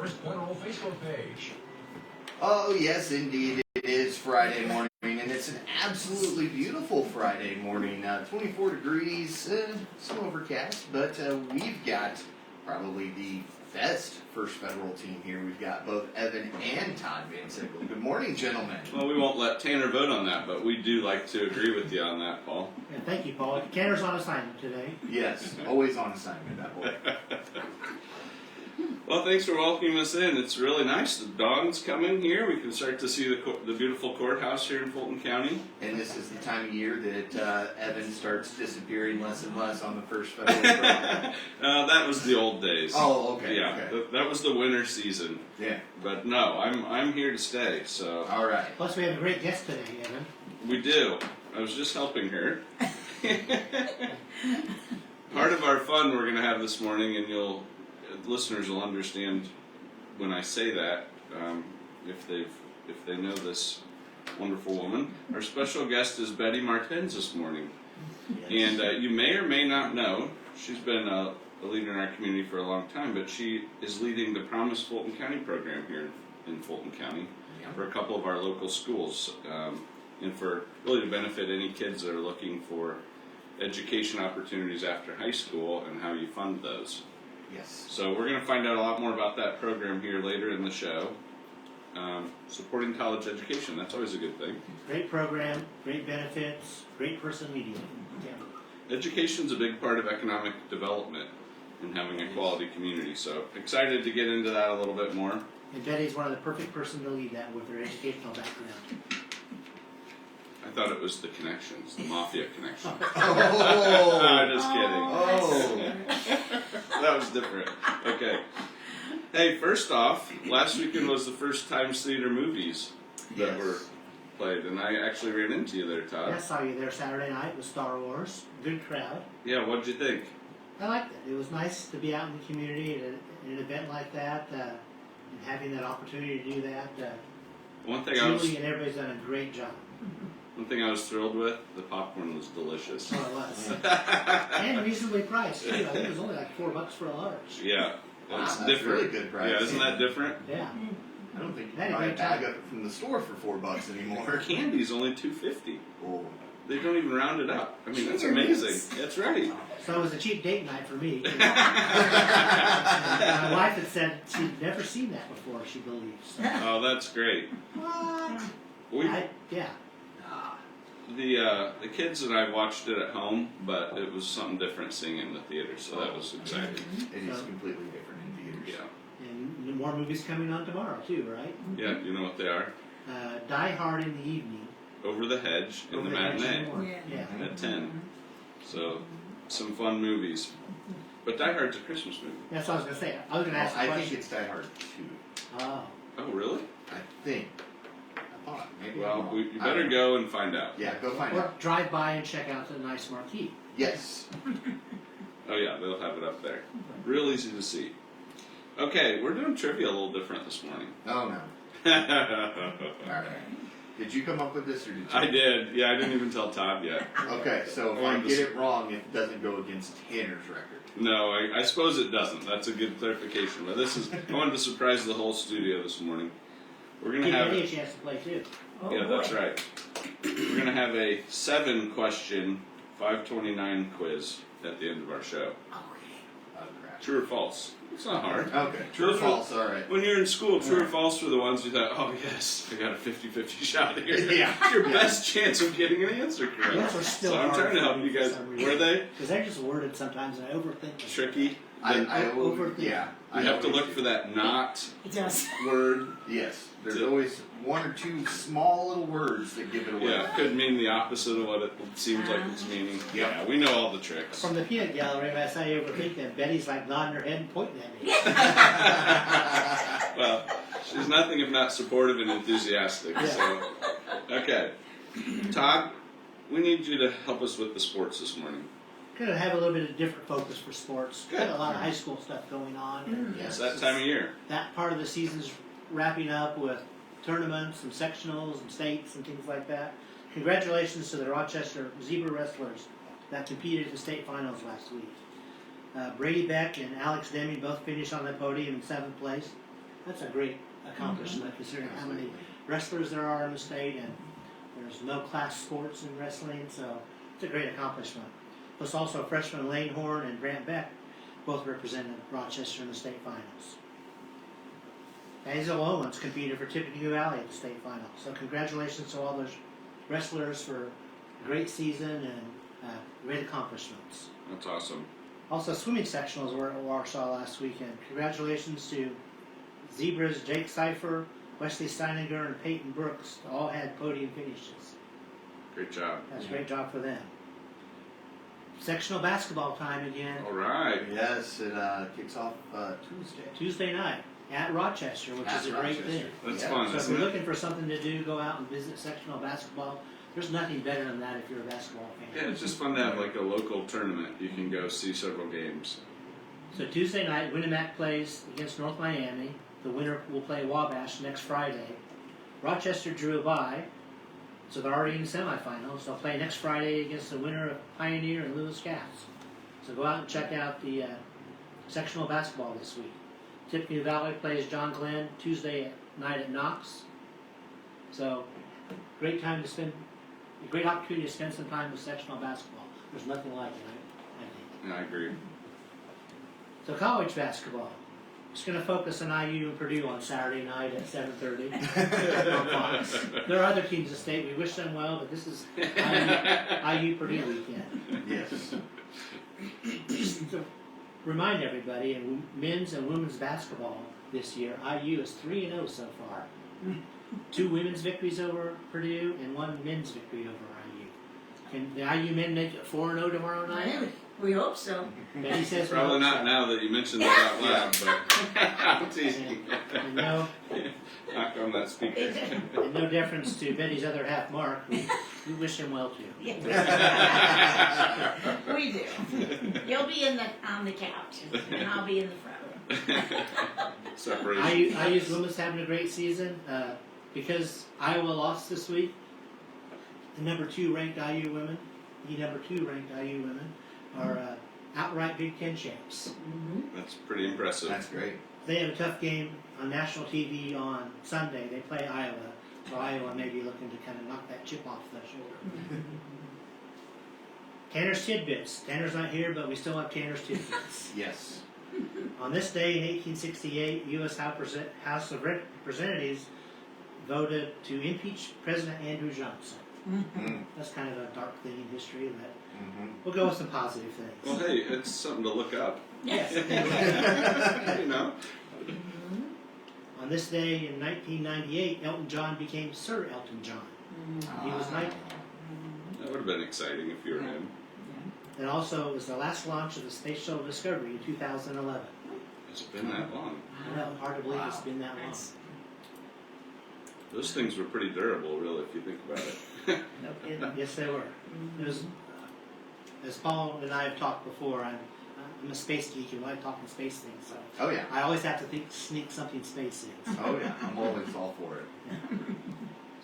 First Federal Facebook page. Oh, yes, indeed. It is Friday morning, and it's an absolutely beautiful Friday morning. 24 degrees, some overcast, but we've got probably the best First Federal team here. We've got both Evan and Todd Van Sickle. Good morning, gentlemen. Well, we won't let Tanner vote on that, but we do like to agree with you on that, Paul. Yeah, thank you, Paul. Tanner's on assignment today. Yes, always on assignment, that boy. Well, thanks for welcoming us in. It's really nice. The dawn's coming here. We can start to see the beautiful courthouse here in Fulton County. And this is the time of year that Evan starts disappearing less and less on the First Federal program. That was the old days. Oh, okay. Yeah, okay. that was the winter season. Yeah. But no, I'm here to stay. So. All right. Plus, we have a great guest today, Evan. We do. I was just helping her. Part of our fun we're going to have this morning, and listeners will understand when I say that, if they know this wonderful woman. Our special guest is Betty Martens this morning. Yes. And you may or may not know, she's been a leader in our community for a long time, but she is leading the Promise Fulton County program here in Fulton County for a couple of our local schools, and for really to benefit any kids that are looking for education opportunities after high school and how you fund those. Yes. So we're going to find out a lot more about that program here later in the show. Supporting college education, that's always a good thing. Great program, great benefits, great person leading it. Yeah. Education's a big part of economic development and having a quality community. So excited to get into that a little bit more. And Betty's one of the perfect person to lead that with her educational background. I thought it was the connections, the mafia connections. Oh! I'm just kidding. Oh! That was different. Okay. Hey, first off, last weekend was the first Times Theater movies that were played, and I actually ran into you there, Todd. Yeah, I saw you there Saturday night with Star Wars. Good crowd. Yeah, what'd you think? I liked it. It was nice to be out in the community at an event like that, and having that opportunity to do that. Julie and everybody's done a great job. One thing I was thrilled with, the popcorn was delicious. Oh, it was. And reasonably priced, too. I think it was only like $4 for a large. Yeah. That's Wow, different. Really good price. Yeah, isn't that different? Yeah. I don't think you can buy a bag of it from the store for $4 anymore. Candy's only $2.50. Oh. They don't even round it up. I mean, that's amazing. That's right. So it was a cheap date night for me. My wife had said she'd never seen that before, she believes. So. Oh, that's great. What? Yeah. The kids and I watched it at home, but it was something different seeing it in the theater, so that was exciting. It is completely different in theaters. Yeah. And more movies coming on tomorrow, too, right? Yeah, you know what they are? Die Hard in the Evening. Over the Hedge in the matinee Yeah. at 10. So, some fun movies. But Die Hard's a Christmas movie. That's what I was going to say. I was going to ask a question. I think it's Die Hard 2. Oh. Oh, really? I think. I thought. Maybe Well, you better go and find out. Yeah, go find Or out. drive by and check out the nice marquee. Yes. Oh yeah, they'll have it up there. Real easy to see. Okay, we're doing trivia a little different this morning. Oh, no. All right. Did you come up with this, or did you? I did. Yeah, I didn't even tell Todd yet. Okay, so if I get it wrong, it doesn't go against Tanner's record. No, I suppose it doesn't. That's a good clarification. But I wanted to surprise the whole studio this morning. We're going to have a chance to play, too. Yeah, that's right. We're going to have a 7-question 529 quiz at the end of our show. Oh, crap. True or false? It's not hard. Okay, true or false, all right. When you're in school, true or false were the ones you thought, oh yes, I got a 50-50 shot here. Yeah. It's your best chance of getting an answer correct. Those are still so I'm hard trying to help you guys. Were they? Because they're just worded sometimes, and I overthink them. Tricky? I overthink. Yeah. You have to look for that not word. Yes. There's always one or two small little words that give it away. Yeah, it could mean the opposite of what it seems like it's meaning. Yeah, we know all the tricks. From the peanut gallery, when I say overthink them, Betty's like nodding her head and pointing at me. Well, she's nothing if not supportive and enthusiastic. Yeah. So, okay. Todd, we need you to help us with the sports this morning. Going to have a little bit of different focus for sports. Good. Got a lot of high school stuff going on. It's that time of year. That part of the season's wrapping up with tournaments and sectionals and states and things like that. Congratulations to the Rochester Zebra Wrestlers that competed in the state finals last week. Brady Beck and Alex Deming both finished on the podium in 7th place. That's a great accomplishment considering how many wrestlers there are in the state, and there's no class sports in wrestling, so it's a great accomplishment. Plus also freshmen Lane Horn and Grant Beck both represented Rochester in the state finals. Hazel Owens competed for Tippecanoe Valley at the state final. So congratulations to all those wrestlers for a great season and great accomplishments. That's awesome. Also, swimming sectionals were at Warsaw last weekend. Congratulations to Zebras Jake Seifer, Wesley Steininger, and Peyton Brooks. All had podium finishes. Great job. That's a great job for them. Sectional basketball time again. All right. Yes, it kicks off Tuesday night at Rochester, which is a great thing. That's Yeah. fun, So if isn't you're it? looking for something to do, go out and visit sectional basketball. There's nothing better than that if you're a basketball Yeah, fan. it's just fun to have like a local tournament. You can go see several games. So Tuesday night, Winnemac plays against North Miami. The winner will play Wabash next Friday. Rochester drew a bye, so they're already in the semifinals. They'll play next Friday against the winner of Pioneer and Lewis Cats. So go out and check out the sectional basketball this week. Tippecanoe Valley plays John Glenn Tuesday night at Knox. So great time to spend, a great opportunity to spend some time with sectional basketball. There's nothing like it, I think. Yeah, I agree. So college basketball. Just going to focus on IU and Purdue on Saturday night at 7:30 on Fox. There are other teams in the state. We wish them well, but this is IU Purdue weekend. Yes. Just to remind everybody, in men's and women's basketball this year, IU is 3-0 so far. 2 women's victories over Purdue and 1 men's victory over IU. Can the IU men make it 4-0 tomorrow night? We hope so. Betty says we Probably hope not so. now that you mentioned that out loud, but I'm teasing. And no, Knock on that speaker. and no deference to Betty's other half, Mark. We wish him well too. We do. You'll be on the couch, and I'll be in the front. Separation. IU's women's having a great season because Iowa lost this week. The number 2 ranked IU women, are outright Big Ten champs. That's pretty impressive. That's great. They have a tough game on national TV on Sunday. They play Iowa, so Iowa may be looking to kind of knock that chip off their shoulder. Tanner's Tidbits. Tanner's not here, but we still have Tanner's Tidbits. Yes. On this day in 1868, U.S. House of Representatives voted to impeach President Andrew Johnson. That's kind of a dark thing in history, but we'll go with some positive things. Well, hey, it's something to look up. Yes. You know? On this day in 1998, Elton John became Sir Elton John. He was 19. That would have been exciting if you were him. And also, it was the last launch of the Space Shuttle Discovery in 2011. Has it been that long? I know, hard to believe it's been that long. Those things were pretty durable, really, if you think about it. No kidding. Yes, they were. It was, as Paul and I have talked before, I'm a space geek and I like talking space things. So Oh yeah. I always have to sneak something space in. Oh yeah. I'm always all for it.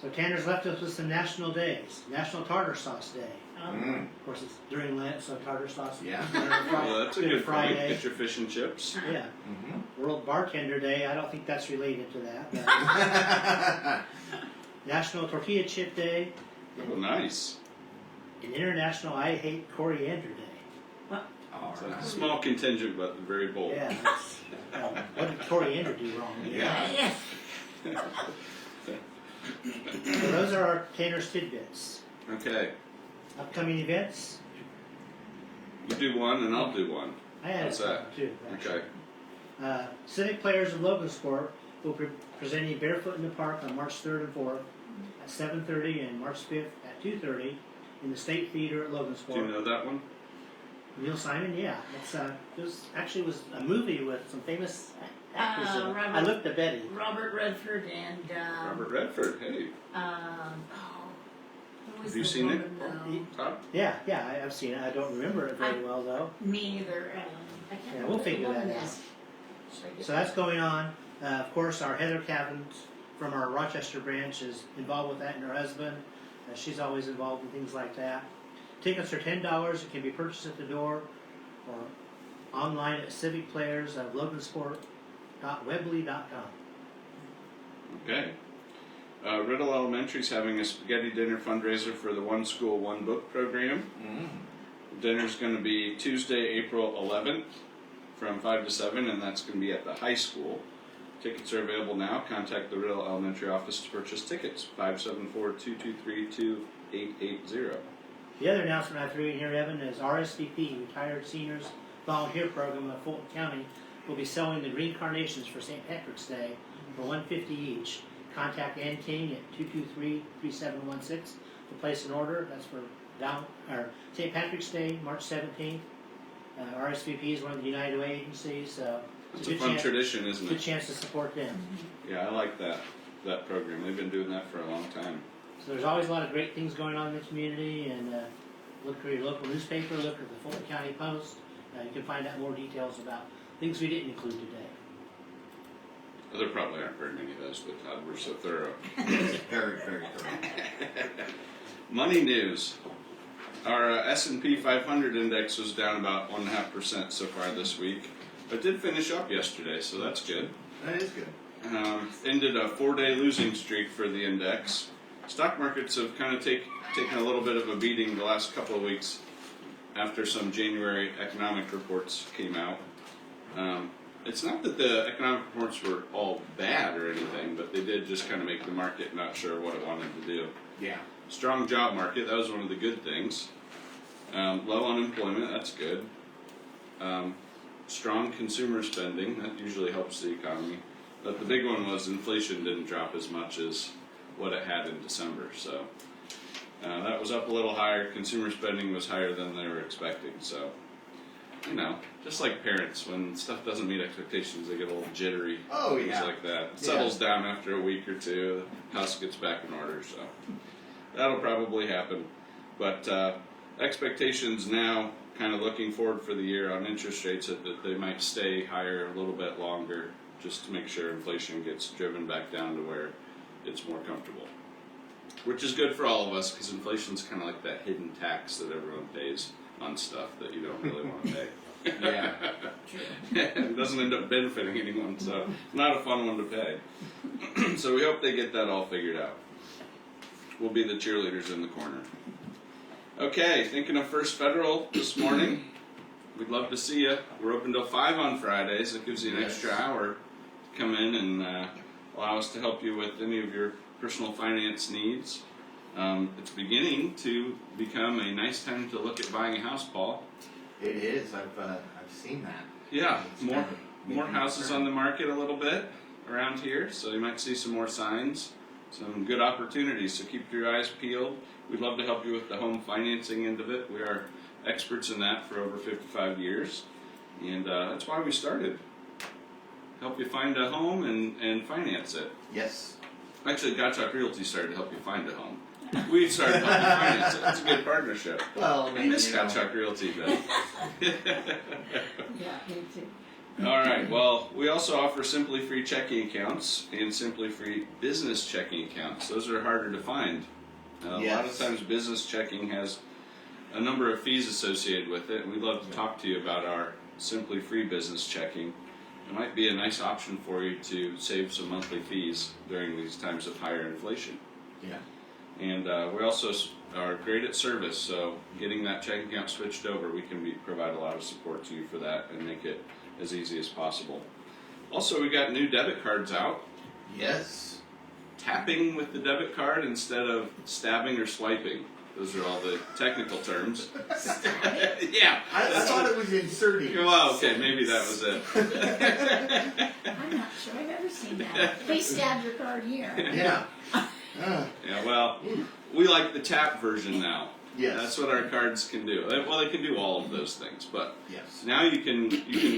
So Tanner's left us with some national days. National Tartar Sauce Day. Mm. Of course, it's during Lent, so tartar sauce. Yeah. Well, that's a good point. Friday. Get your fish and chips. Yeah. World Bartender Day. I don't think that's related to that. But National Tortilla Chip Day. Oh, nice. And International I Hate Coriander Day. All So right. small contingent, but very bold. Yeah. What did coriander do wrong? Yeah. So those are our Tanner's Tidbits. Okay. Upcoming events. You do one and I'll do one. I had How's a that? couple too. Actually. Okay. Civic Players of Logansport will be presenting Barefoot in the Park on March 3rd and 4th at 7:30 and March 5th at 2:30 in the State Theater at Logansport. Do you know that one? Neil Simon, yeah. It was a movie with some famous actors in it. I looked at Betty. Robert Redford and Robert Redford. Hey. who was Have you the seen it? woman, though? Todd? Yeah, I've seen it. I don't remember it very well though. Me neither. I can't Yeah, remember we'll the figure that woman out. is. Should I get So that's going on. Of course, our Heather Cavins from our Rochester branch is involved with that, and her husband. She's always involved in things like that. Tickets are $10. It can be purchased at the door or online at Civic Players of Logansport.webley.com. Okay. Riddle Elementary is having a spaghetti dinner fundraiser for the One School, One Book program. Dinner's going to be Tuesday, April 11th from 5 to 7, and that's going to be at the high school. Tickets are available now. Contact the Riddle Elementary office to purchase tickets, 574-223-2880. The other announcement I threw in here, Evan, is RSVP, Retired Seniors Volunteer Program of Fulton County, will be selling the green carnations for St. Patrick's Day for $150 each. Contact Ann King at 223-3716 to place an order. That's for St. Patrick's Day, March 17th. RSVP is one of the United Way agencies. It's a fun tradition, isn't Good it? chance to support them. Yeah, I like that program. They've been doing that for a long time. So there's always a lot of great things going on in the community, and look for your local newspaper, look at the Fulton County Post. You can find out more details about things we didn't include today. There probably aren't very many of those, but Todd, we're so thorough. Very, very thorough. Money news. Our S&P 500 index was down about 1.5% so far this week. It did finish up yesterday, so that's good. That is good. Ended a 4-day losing streak for the index. Stock markets have kind of taken a little bit of a beating the last couple of weeks after some January economic reports came out. It's not that the economic reports were all bad or anything, but they did just kind of make the market not sure what it wanted to do. Yeah. Strong job market, that was one of the good things. Low unemployment, that's good. Strong consumer spending, that usually helps the economy. But the big one was inflation didn't drop as much as what it had in December. So that was up a little higher. Consumer spending was higher than they were expecting. So, just like parents, when stuff doesn't meet expectations, they get a little jittery. Oh, things yeah. like that. It settles down after a week or two. The house gets back in order. So that'll probably happen. But expectations now, kind of looking forward for the year on interest rates, that they might stay higher a little bit longer, just to make sure inflation gets driven back down to where it's more comfortable. Which is good for all of us, because inflation's kind of like that hidden tax that everyone pays on stuff that you don't really want to pay. Yeah. It doesn't end up benefiting anyone, so it's not a fun one to pay. So we hope they get that all figured out. We'll be the cheerleaders in the corner. Okay, thinking of First Federal this morning. We'd love to see you. We're open till 5 on Fridays. That gives you an extra hour to come in and allow us to help you with any of your personal finance needs. It's beginning to become a nice time to look at buying a house, Paul. It is. I've seen that. Yeah, It's more kind of more making houses concern. on the market a little bit around here, so you might see some more signs, some good opportunities. So keep your eyes peeled. We'd love to help you with the home financing end of it. We are experts in that for over 55 years, and that's why we started. Help you find a home and finance it. Yes. Actually, Gottschalk Realty started to help you find a home. We started helping you finance it. It's a good partnership. Well, I miss you know. Gottschalk Realty, though. Yeah, me too. All right. Well, we also offer Simply Free checking accounts and Simply Free business checking accounts. Those are harder to find. A lot of times, business checking has a number of fees associated with it, and we'd love to talk to you about our Simply Free business checking. It might be a nice option for you to save some monthly fees during these times of higher inflation. Yeah. And we also are great at service, so getting that checking account switched over, we can provide a lot of support to you for that and make it as easy as possible. Also, we got new debit cards out. Yes. Tapping with the debit card instead of stabbing or swiping. Those are all the technical terms. Yeah. I thought it was inserting. Well, okay, maybe that was it. I'm not sure I've ever seen that. They stabbed your card here. Yeah. Yeah, well, we like the tap version now. Yes. That's what our cards can do. Well, they can do all of those things, but Yes. now you can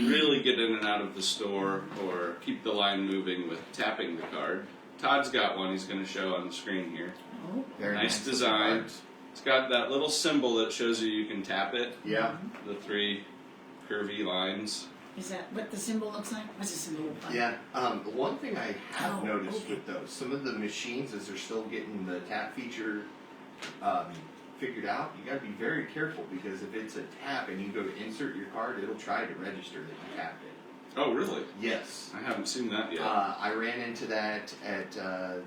really get in and out of the store or keep the line moving with tapping the card. Todd's got one he's going to show on the screen here. Oh, Very Nice looking design. cards. It's got that little symbol that shows you can tap it, Yeah. the 3 curvy lines. is that what the symbol looks like? What's the symbol look like? Yeah. One thing I have Oh, noticed okay. with those, some of the machines, as they're still getting the tap feature figured out, you got to be very careful, because if it's a tap and you go to insert your card, it'll try to register that you tapped it. Oh, really? Yes. I haven't seen that yet. I ran into that at the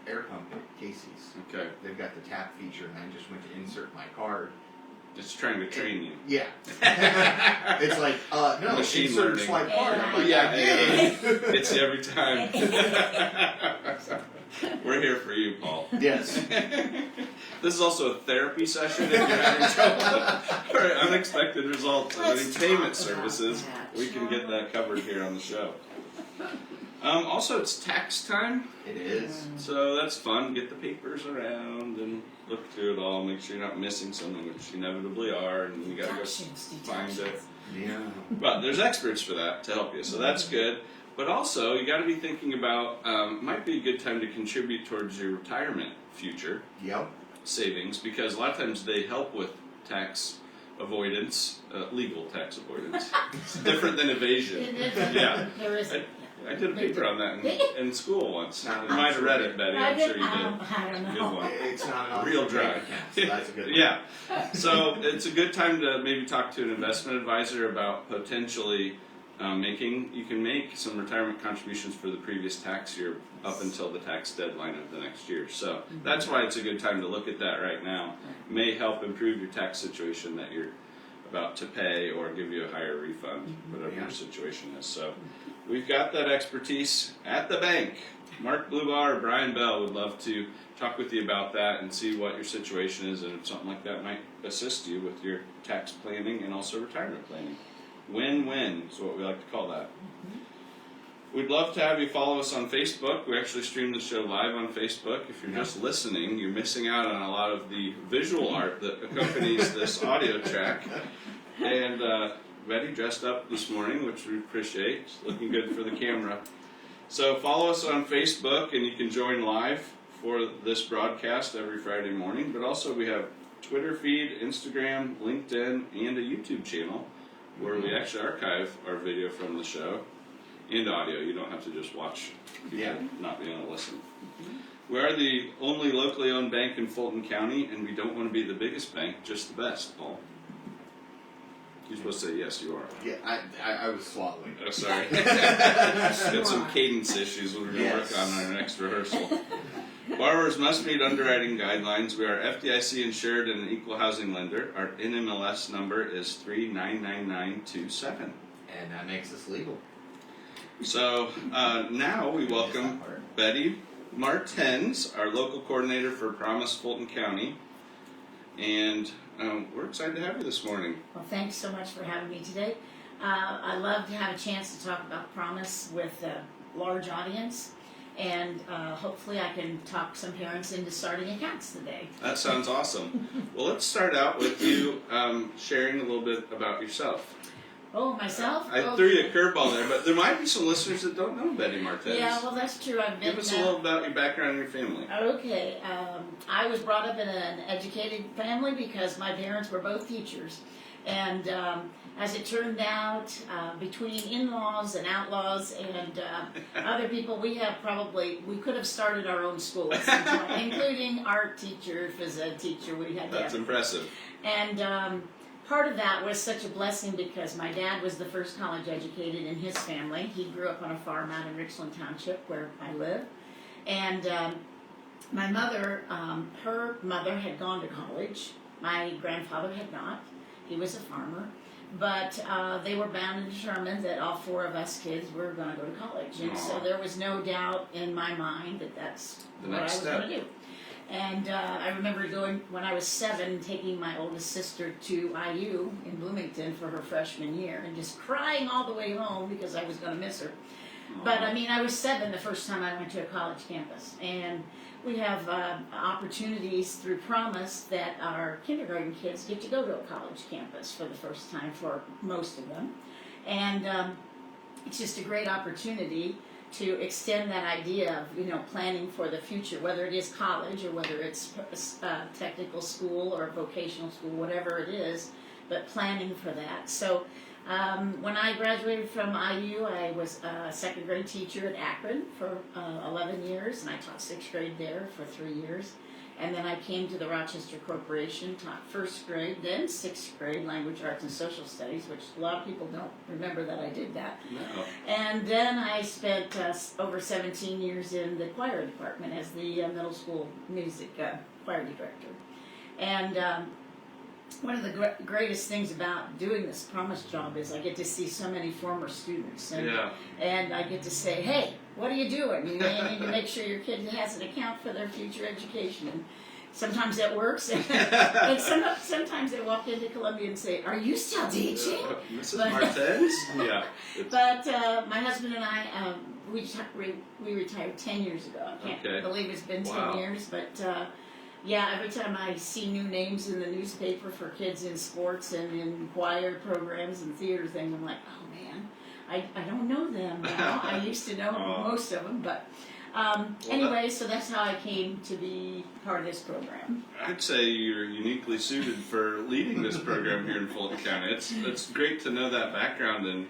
air pump at Casey's. Okay. They've got the tap feature, and I just went to insert my card. Just trying to train you. Yeah. It's like, no, Machine insert learning. swipe card. I'm like, Yeah, I get it. It's every time. We're here for you, Paul. Yes. This is also a therapy session if you're having trouble or unexpected results of any Let's payment talk services. about that, We can get that covered here on the show. Also, it's tax time, It is. so that's fun. Get the papers around and look through it all. Make sure you're not missing something, which inevitably are, and you gotta go find it. Yeah. But there's experts for that to help you, so that's good. But also, you got to be thinking about, might be a good time to contribute towards your retirement future Yep. savings, because a lot of times they help with tax avoidance, legal tax avoidance. It's different than evasion. Yeah. There is. I did a paper on that in school once. Not You might have read it, Betty. I'm sure you did. I don't know. Good one. It's not an Real option dry. bank account, so that's a good one. Yeah. So it's a good time to maybe talk to an investment advisor about potentially you can make some retirement contributions for the previous tax year up until the tax deadline of the next year. So that's why it's a good time to look at that right now. May help improve your tax situation that you're about to pay or give you a higher refund, whatever your situation is. So we've got that expertise at the bank. Mark Blubaugh or Brian Bell would love to talk with you about that and see what your situation is and if something like that might assist you with your tax planning and also retirement planning. Win-win is what we like to call that. We'd love to have you follow us on Facebook. We actually stream the show live on Facebook. If you're just listening, you're missing out on a lot of the visual art that accompanies this audio track. And Betty dressed up this morning, which we appreciate. She's looking good for the camera. So follow us on Facebook, and you can join live for this broadcast every Friday morning. But also we have Twitter feed, Instagram, LinkedIn, and a YouTube channel where we actually archive our video from the show and audio. You don't have to just watch people not being able to listen. We are the only locally owned bank in Fulton County, and we don't want to be the biggest bank, just the best, Paul. You're supposed to say yes, you are. Yeah, I was swallowing. Oh, sorry. Got some cadence issues we're going to work on our next rehearsal. Borrowers must meet underwriting guidelines. We are FDIC insured and an equal housing lender. Our NMLS number is 399927. And that makes us legal. So now we welcome Betty Martens, our local coordinator for Promise Fulton County. And we're excited to have you this morning. Well, thanks so much for having me today. I love to have a chance to talk about Promise with a large audience. And hopefully I can talk some parents into starting accounts today. That sounds awesome. Well, let's start out with you sharing a little bit about yourself. Oh, myself? I threw you a curveball there, but there might be some listeners that don't know Betty Martens. Yeah, well, that's true. I've been. Give us a little about your background and your family. Okay. I was brought up in an educated family because my parents were both teachers. And as it turned out, between in-laws and outlaws and other people, we could have started our own school at some point, including art teacher, phys ed teacher. That's impressive. And part of that was such a blessing because my dad was the first college educated in his family. He grew up on a farm out in Richland Township where I live. And my mother, her mother had gone to college. My grandfather had not. He was a farmer. But they were bound and determined that all four of us kids were going to go to college. And so there was no doubt in my mind that that's what I was going to do. And I remember going, when I was 7, taking my oldest sister to IU in Bloomington for her freshman year and just crying all the way home because I was going to miss her. But I mean, I was 7 the first time I went to a college campus. And we have opportunities through Promise that our kindergarten kids get to go to a college campus for the first time for most of them. And it's just a great opportunity to extend that idea of, planning for the future, whether it is college or whether it's technical school or vocational school, whatever it is, but planning for that. So when I graduated from IU, I was a second grade teacher at Akron for 11 years, and I taught 6th grade there for 3 years. And then I came to the Rochester Corporation, taught first grade, then sixth grade, language arts and social studies, which a lot of people don't remember that I did that. No. And then I spent over 17 years in the choir department as the middle school music choir director. And one of the greatest things about doing this promise job is I get to see so many former students, and I get to say, hey, what are you doing? You need to make sure your kid has an account for their future education. And sometimes that works, and sometimes they walk into Columbia and say, are you still teaching? Mrs. Martens? Yeah. But my husband and I, we retired 10 years ago. I can't believe it's been 10 years, but yeah, every time I see new names in the newspaper for kids in sports and in choir programs and theater things, I'm like, oh man, I don't know them now. I used to know most of them, but anyway, so that's how I came to be part of this program. I'd say you're uniquely suited for leading this program here in Fulton County. It's great to know that background and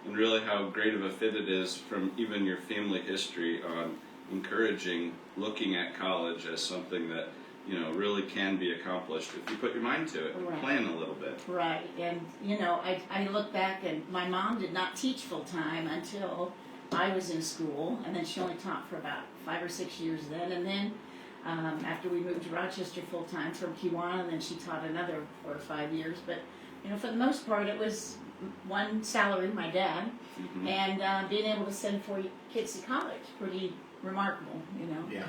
really how great of a fit it is from even your family history on encouraging looking at college as something that really can be accomplished if you put your mind to it and plan a little bit. Right, and I look back and my mom did not teach full time until I was in school, and then she only taught for about 5 or 6 years then, and then after we moved to Rochester full time from Kiwanis, then she taught another 4 or 5 years, but for the most part it was one salary, my dad, and being able to send 4 kids to college, pretty remarkable, Yeah.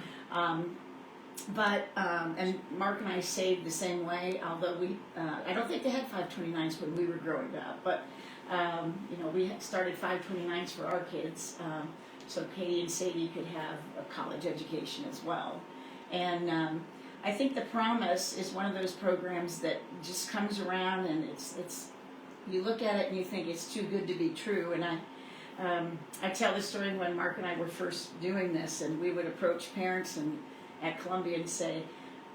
But and Mark and I saved the same way, although I don't think they had 529s when we were growing up, but we had started 529s for our kids, so Katie and Sadie could have a college education as well. And I think the Promise is one of those programs that just comes around, and it's you look at it and you think it's too good to be true. And I tell the story when Mark and I were first doing this, and we would approach parents at Columbia and say,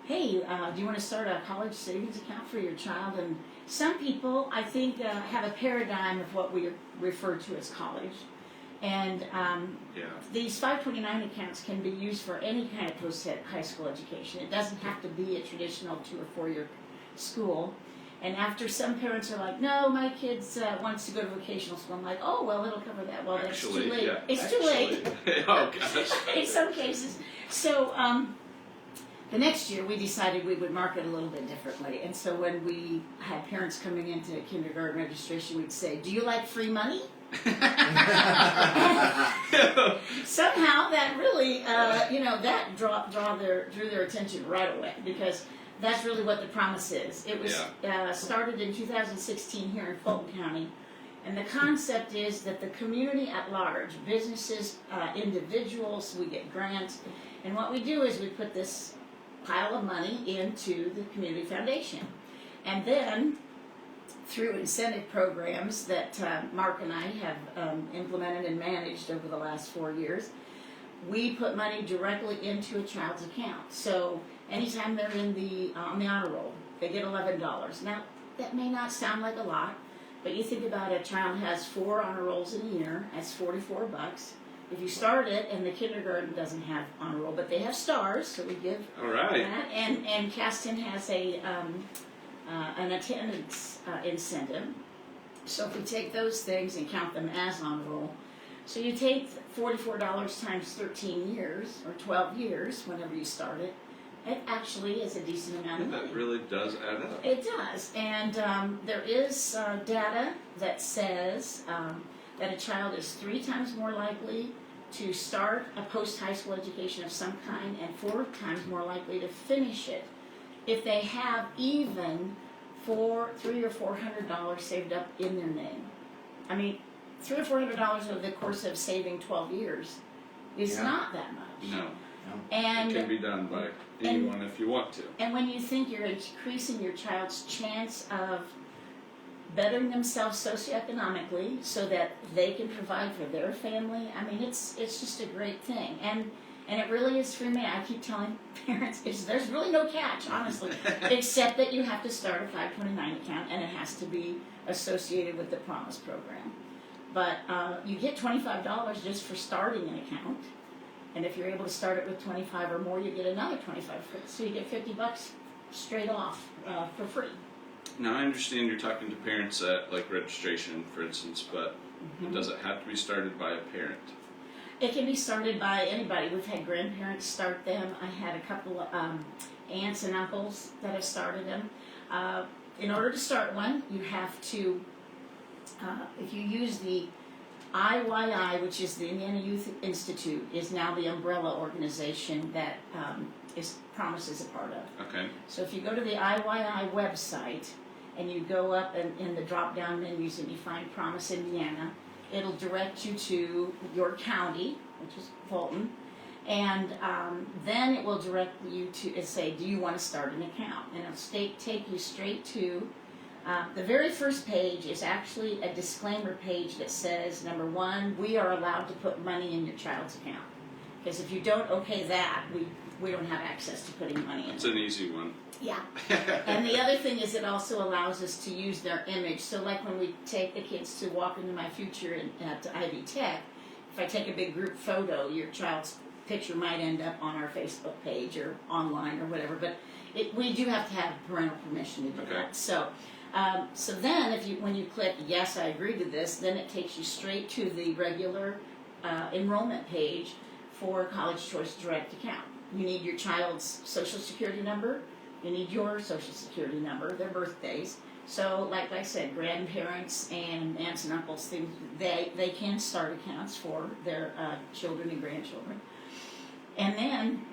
hey, do you want to start a college savings account for your child? And some people, I think, have a paradigm of what we refer to as college. And these 529 accounts can be used for any kind of post-high school education. It doesn't have to be a traditional 2 or 4 year school. And after some parents are like, no, my kid wants to go to vocational school, I'm like, oh, well, it'll cover that. Well, it's too late. Yeah. It's too late. Oh, gosh. In some cases. So the next year we decided we would market a little bit differently. And so when we had parents coming into kindergarten registration, we'd say, do you like free money? Somehow that really, that drew their attention right away, because that's really what the Promise is. It was started in 2016 here in Fulton County, and the concept is that the community at large, businesses, individuals, we get grants, and what we do is we put this pile of money into the community foundation, and then through incentive programs that Mark and I have implemented and managed over the last 4 years, we put money directly into a child's account. So anytime they're on the honor roll, they get $11. Now, that may not sound like a lot, but you think about a child has 4 honor rolls in a year, that's $44. If you start it, and the kindergarten doesn't have honor roll, but they have stars, so we give that. And Caston has an attendance incentive. So if we take those things and count them as honor roll, so you take $44 times 13 years, or 12 years, whenever you start it, it actually is a decent amount of money. That really does add up. It does, and there is data that says that a child is 3 times more likely to start a post-high school education of some kind, and 4 times more likely to finish it if they have even $300 or $400 saved up in their name. I mean, $300 or $400 over the course of saving 12 years is not that much. No. And it can be done by anyone if you want to. And when you think you're increasing your child's chance of bettering themselves socioeconomically so that they can provide for their family, I mean, it's just a great thing. And it really is for me. I keep telling parents, there's really no catch, honestly, except that you have to start a 529 account, and it has to be associated with the Promise program. But you get $25 just for starting an account, And if you're able to start it with 25 or more, you get another 25. So you get $50 straight off for free. Now I understand you're talking to parents at like registration, for instance, but does it have to be started by a parent? It can be started by anybody. We've had grandparents start them. I had a couple of aunts and uncles that have started them. In order to start one, you have to, if you use the IYI, which is the Indiana Youth Institute, is now the umbrella organization that Promise is a part of. Okay. So if you go to the IYI website and you go up in the drop-down menus and you find Promise Indiana, it'll direct you to your county, which is Fulton, and then it will direct you to say, do you want to start an account? And it'll take you straight to the very first page is actually a disclaimer page that says, number one, we are allowed to put money in your child's account. Because if you don't okay that, we don't have access to putting money in. It's an easy one. Yeah. And the other thing is it also allows us to use their image. So like when we take the kids to Walk Into My Future at Ivy Tech, if I take a big group photo, your child's picture might end up on our Facebook page or online or whatever. But we do have to have parental permission to do that. So then when you click, yes, I agree to this, then it takes you straight to the regular enrollment page for College Choice Direct account. You need your child's social security number. You need your social security number, their birthdays. So, like I said, grandparents and aunts and uncles, they can start accounts for their children and grandchildren. And then,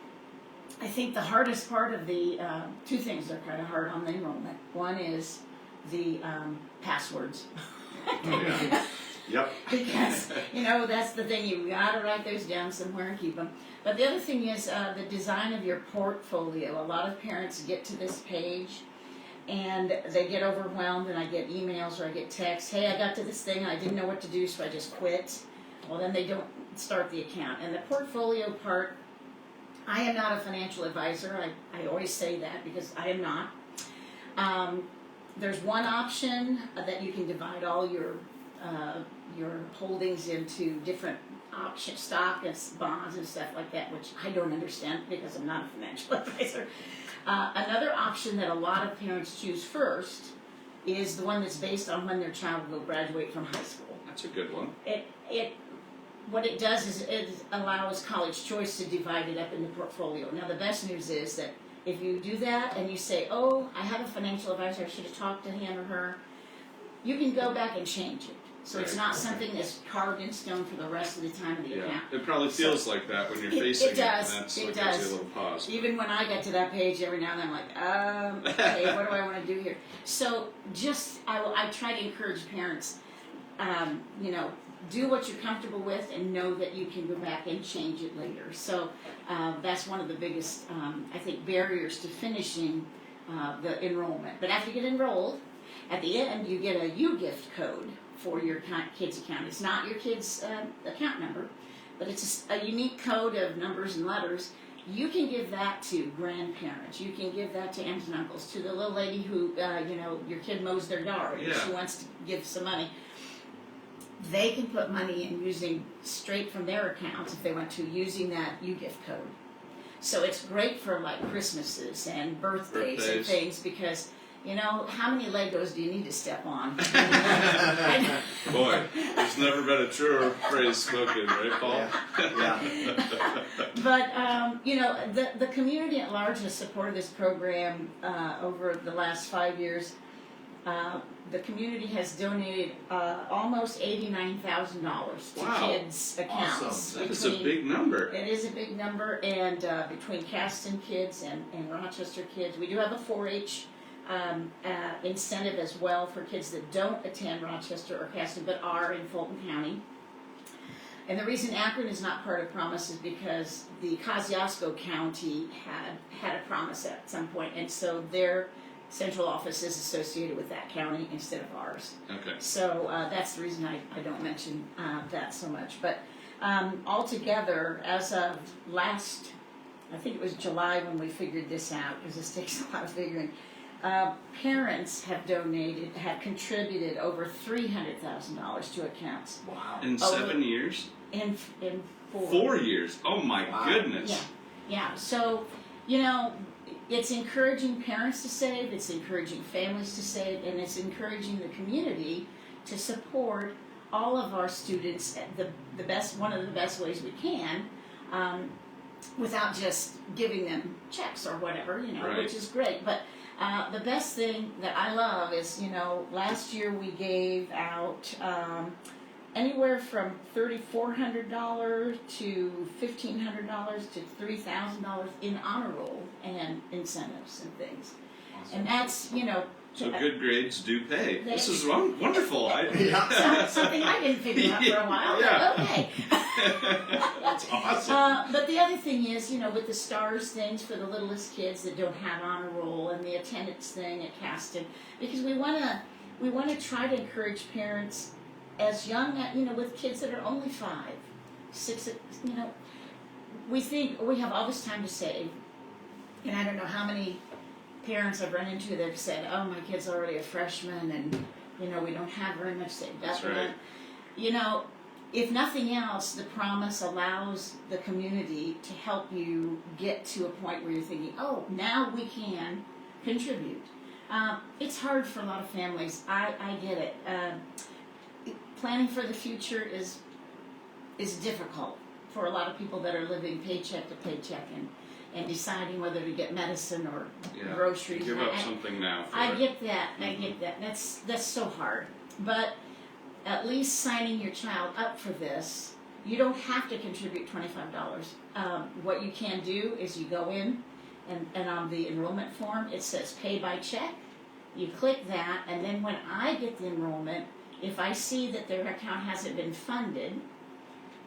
I think the hardest part of the two things are kind of hard on the enrollment. One is the passwords. Oh, yeah. Yep. Because, that's the thing, you've got to write those down somewhere and keep them. But the other thing is the design of your portfolio. A lot of parents get to this page and they get overwhelmed, and I get emails or I get texts, hey, I got to this thing and I didn't know what to do, so I just quit. Well, then they don't start the account. And the portfolio part, I am not a financial advisor. I always say that because I am not. There's one option that you can divide all your holdings into different options, stock and bonds and stuff like that, which I don't understand because I'm not a financial advisor. Another option that a lot of parents choose first is the one that's based on when their child will graduate from high school. That's a good one. What it does is it allows College Choice to divide it up in the portfolio. Now the best news is that if you do that and you say, oh, I have a financial advisor, I should have talked to him or her, you can go back and change it. So it's not something that's carved in stone for the rest of the time of the account. It probably feels like that when you're facing it. Does. And that's it what does. gives you a little pause. Even when I get to that page, every now and then I'm like, okay, what do I want to do here? So I try to encourage parents, do what you're comfortable with and know that you can go back and change it later. So that's one of the biggest, I think, barriers to finishing the enrollment. But after you get enrolled, at the end you get a U-gift code for your kid's account. It's not your kid's account number, but it's a unique code of numbers and letters. You can give that to grandparents. You can give that to aunts and uncles, to the little lady who, your kid mows their yard and she wants to give some money. They can put money in using straight from their accounts if they want to, using that U-gift code. So it's great for like Christmases and birthdays. And things because, how many Legos do you need to step on? Boy, there's never been a truer phrase spoken, right, Paul? Yeah. But, the community at large has supported this program over the last 5 years. The community has donated almost $89,000 to kids' accounts. Awesome. That is a big number. It is a big number, and between Caston kids and Rochester kids, we do have a 4-H incentive as well for kids that don't attend Rochester or Caston but are in Fulton County. And the reason Akron is not part of Promise is because the Kosciuszko County had a Promise at some point, and so their central office is associated with that county instead of ours. Okay. So that's the reason I don't mention that so much. But altogether, as of last, I think it was July when we figured this out, because this takes a lot of figuring, parents have contributed over $300,000 to accounts. Wow. In 7 years? in 4. 4 years. Oh my Wow. goodness. Yeah. So, you know, it's encouraging parents to save, it's encouraging families to save, and it's encouraging the community to support all of our students at the best, one of the best ways we can, without just giving them checks or whatever, you know, Right. which is great. But the best thing that I love is, you know, last year we gave out anywhere from $3,400 to $1,500 to $3,000 in honor roll and incentives and things. And that's, you know, So good grades do pay. They- This is wonderful. something I didn't figure out for a while. Yeah. But okay. That's awesome. But the other thing is, you know, with the stars things for the littlest kids that don't have honor roll and the attendance thing at Caston, because we want to try to encourage parents as young, you know, with kids that are only 5, 6, you know, we think we have all this time to save, and I don't know how many parents I've run into that have said, "Oh, my kid's already a freshman, and you know, we don't have very much saved up." That's right. You know, if nothing else, the promise allows the community to help you get to a point where you're thinking, "Oh, now we can contribute." It's hard for a lot of families. I get it. Planning for the future is difficult for a lot of people that are living paycheck to paycheck and deciding whether to get medicine or Yeah. groceries. Give up something now for I it. get that. I get that. That's so hard. But at least signing your child up for this, you don't have to contribute $25. What you can do is you go in and on the enrollment form it says pay by check. You click that, and then when I get the enrollment, if I see that their account hasn't been funded,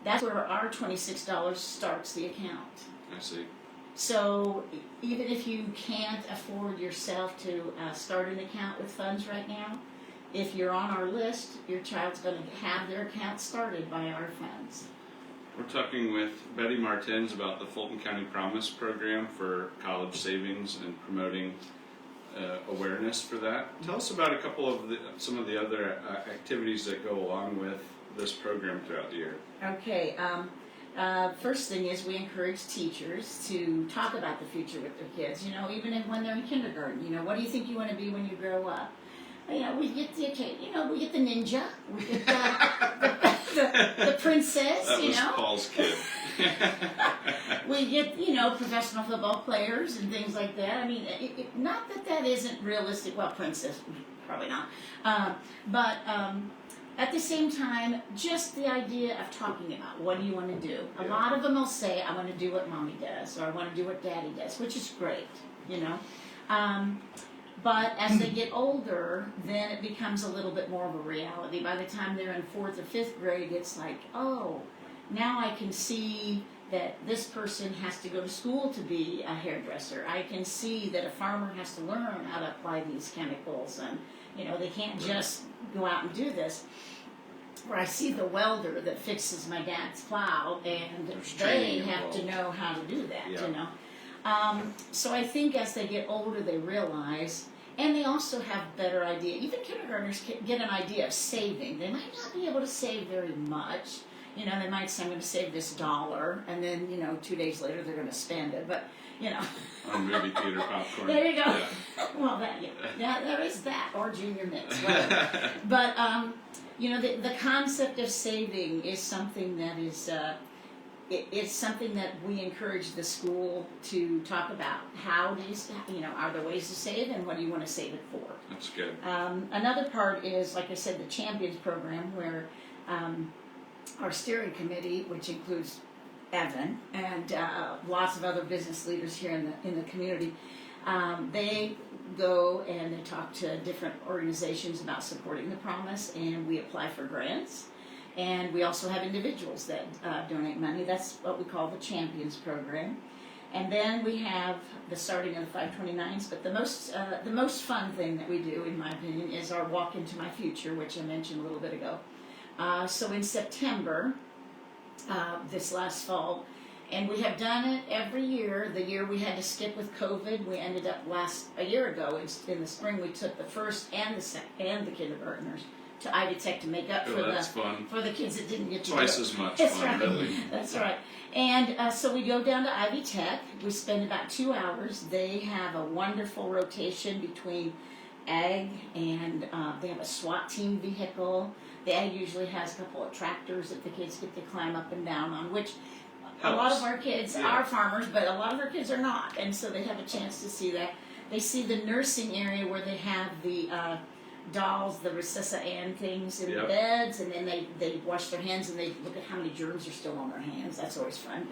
that's where our $26 starts the account. I see. So even if you can't afford yourself to start an account with funds right now, if you're on our list, your child's going to have their account started by our funds. We're talking with Betty Martens about the Fulton County Promise program for college savings and promoting awareness for that. Tell us about a couple of some of the other activities that go along with this program throughout the year. Okay. First thing is we encourage teachers to talk about the future with their kids. You know, even when they're in kindergarten. You know, what do you think you want to be when you grow up? You know, we get the ninja, we get the princess. That you was know, Paul's kid. we get professional football players and things like that. I mean, not that isn't realistic. Well, princess probably not, but. At the same time, just the idea of talking about what do you want to do. A lot of them will say, I want to do what mommy does, or I want to do what daddy does, which is great, you know. But as they get older, then it becomes a little bit more of a reality. By the time they're in 4th or 5th grade, it's like, oh, now I can see that this person has to go to school to be a hairdresser. I can see that a farmer has to learn how to apply these chemicals, and you know, they can't just go out and do this. Where I see the welder that fixes my dad's plow, and There's they training have to involved. know how to do that, Yeah. you know. So I think as they get older, they realize, and they also have better idea. Even kindergartners get an idea of saving. They might not be able to save very much. You know, they might say, I'm going to save this $1, and then, you know, 2 days later they're going to spend it. But, you know. On movie theater popcorn. There you go. Yeah. Well, yeah, there is that, or junior mints, whatever. But you know, the concept of saving is something that is it's something that we encourage the school to talk about. How do you know, are there ways to save, and what do you want to save it for? That's good. Another part is, like I said, the Champions program, where our steering committee, which includes Evan and lots of other business leaders here in the community, they go and they talk to different organizations about supporting the promise, and we apply for grants. And we also have individuals that donate money. That's what we call the Champions program. And then we have the starting of the 529s. But the most fun thing that we do, in my opinion, is our Walk Into My Future, which I mentioned a little bit ago. So in September, this last fall, and we have done it every year. The year we had to skip with COVID, we ended up a year ago in the spring. We took the first and the kindergartners to Ivy Tech to make up that's fun. for the kids that didn't get to Twice do it. as much That's fun, right. really. That's right. And so we go down to Ivy Tech. We spend about 2 hours. They have a wonderful rotation between ag and they have a SWAT team vehicle. The ag usually has a couple of tractors that the kids get to climb up and down on, which a lot of our kids are farmers, but a lot of our kids are not. And so they have a chance to see that. They see the nursing area where they have the dolls, the Recessa Ann things in the beds, and then they wash their hands and they look at how many germs are still on their hands. That's always fun.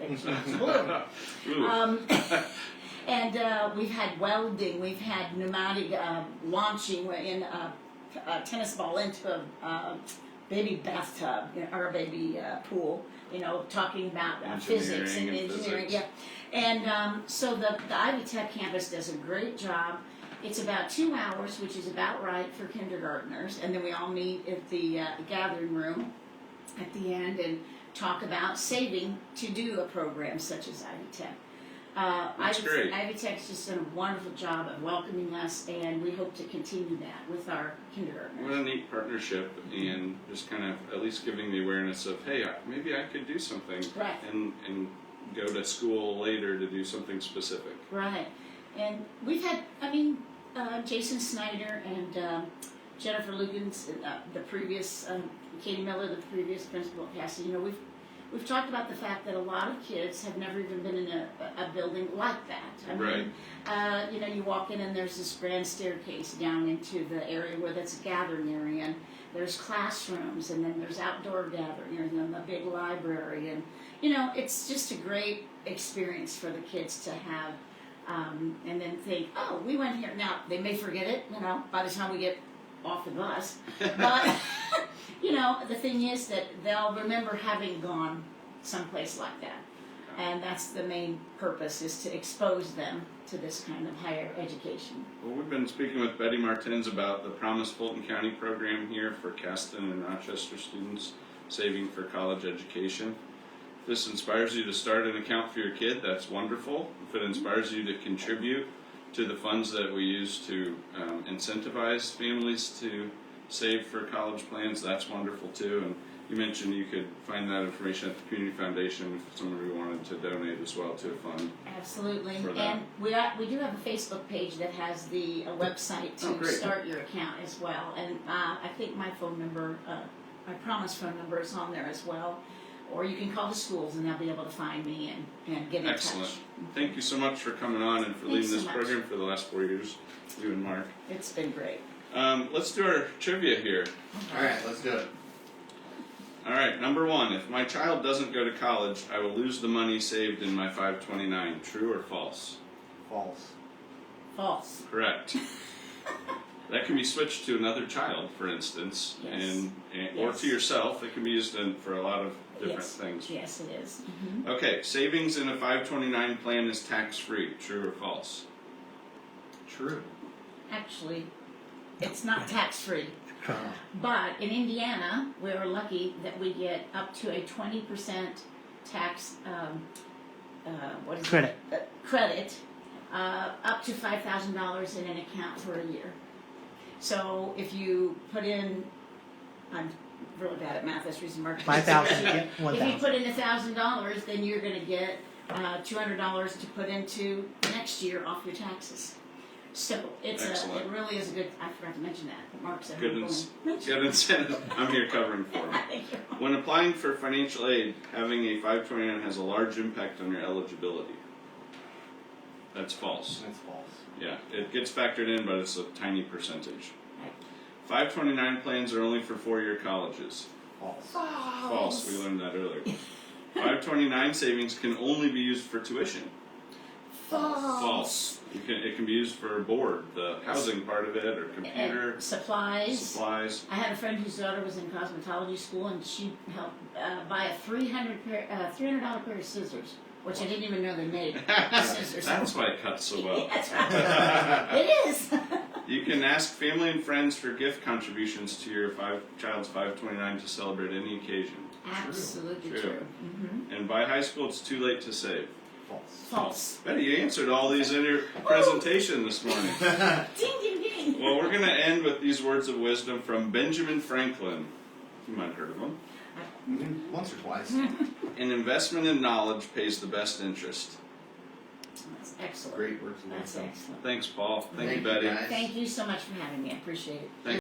And we've had welding, we've had pneumatic launching in a tennis ball into a baby bathtub or a baby pool. Talking about physics and engineering. Yeah, and so the Ivy Tech campus does a great job. It's about 2 hours, which is about right for kindergartners, and then we all meet at the gathering room at the end and talk about saving to do a program such as Ivy Tech. Ivy Tech's just done a wonderful job of welcoming us, and we hope to continue that with our kindergartners. What a neat partnership, and just kind of at least giving the awareness of, hey, maybe I could do something, right, and go to school later to do something specific. Right, and we've had, Jason Snyder and Jennifer Lugans, the previous Katie Miller, the previous principal at Cassie. We've talked about the fact that a lot of kids have never even been in a building like that. You walk in and there's this grand staircase down into the area where that's a gathering area, and there's classrooms, and then there's outdoor gathering, and then the big library, and it's just a great experience for the kids to have, and then think, oh, we went here. Now they may forget it, by the time we get off the bus, but. The thing is that they'll remember having gone someplace like that. And that's the main purpose, is to expose them to this kind of higher education. Well, we've been speaking with Betty Martens about the Promise Fulton County program here for Caston and Rochester students saving for college education. If this inspires you to start an account for your kid, that's wonderful. If it inspires you to contribute to the funds that we use to incentivize families to save for college plans, that's wonderful too. And you mentioned you could find that information at the Community Foundation if somebody wanted to donate as well to a fund. Absolutely. And we do have a Facebook page that has the website to start your account as well. And I think my phone number, my Promise phone number, is on there as well. Or you can call the schools and they'll be able to find me and get in touch. Excellent. Thank you so much for coming on and for leading this program for the last 4 years, you and Mark. It's been great. Let's do our trivia here. All right, let's do it. All right, number 1. If my child doesn't go to college, I will lose the money saved in my 529. True or false? False. False. Correct. That can be switched to another child, for instance, or to yourself. It can be used for a lot of different things. Yes, it is. Okay, savings in a 529 plan is tax-free. True or false? True. Actually, it's not tax-free. But in Indiana, we're lucky that we get up to a 20% tax credit. Credit up to $5,000 in an account for a year. So if you put in, I'm really bad at math. That's the reason Mark. 5,000. Yeah, 1,000. If you put in $1,000, then you're going to get $200 to put into next year off your taxes. So it really is a good. I forgot to mention that. But Mark said good incentive. I'm here covering for him. Thank you. When applying for financial aid, having a 529 has a large impact on your eligibility. That's false. That's false. Yeah, it gets factored in, but it's a tiny percentage. Right. 529 plans are only for 4-year colleges. False. False. We learned that earlier. 529 savings can only be used for tuition. False. It can be used for board, the housing part of it, or computer. And supplies. Supplies. I had a friend whose daughter was in cosmetology school, and she helped buy a $300 pair of scissors, which I didn't even know they made scissors. That's why it cuts so well. That's right. It is. You can ask family and friends for gift contributions to your child's 529 to celebrate any occasion. Absolutely true. Mm-hmm. And by high school, it's too late to save. False. Betty, you answered all these in your presentation this morning. Ding, ding, ding. Well, we're going to end with these words of wisdom from Benjamin Franklin. You might have heard of him. Once or twice. An investment in knowledge pays the best interest. That's excellent. Great words of That's wisdom. excellent. Thanks, Paul. Thank you, Thank you, Betty. guys. Thank you so much for having me. I appreciate it. Thank